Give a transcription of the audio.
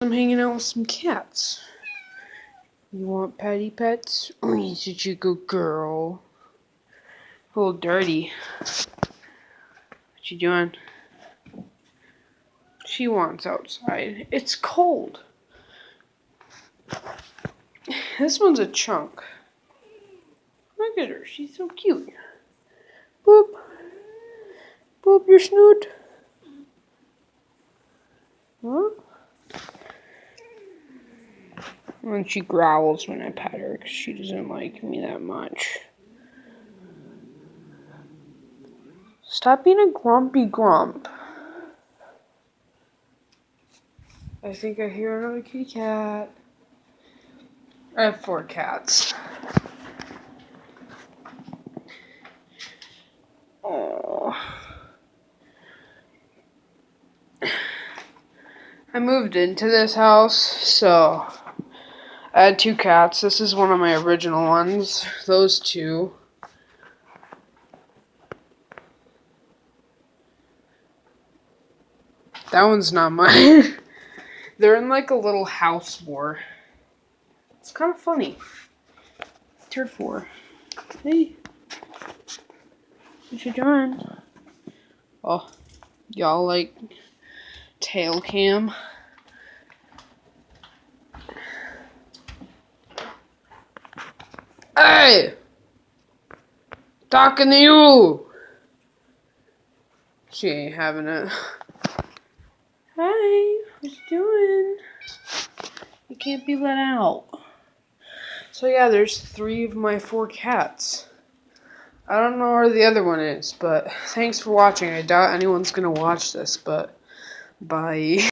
I'm hanging out with some cats. You want patty pets? Oh, you're such a good girl. A little dirty. What you doing? She wants outside. It's cold. This one's a chunk. Look at her. She's so cute. Boop. Boop your snoot. Huh? And she growls when I pet her because she doesn't like me that much. Stop being a grumpy grump. I think I hear another kitty cat. I have 4 cats. Oh. I moved into this house, so I had 2 cats. This is one of my original ones. Those 2. That one's not mine. They're in like a little house war. It's kind of funny. Turd 4. Hey. What you doing? Oh, y'all like tail cam? Hey! Talking to you! She ain't having it. Hi, what you doing? You can't be let out. So yeah, there's 3 of my 4 cats. I don't know where the other one is, but thanks for watching. I doubt anyone's gonna watch this, but bye.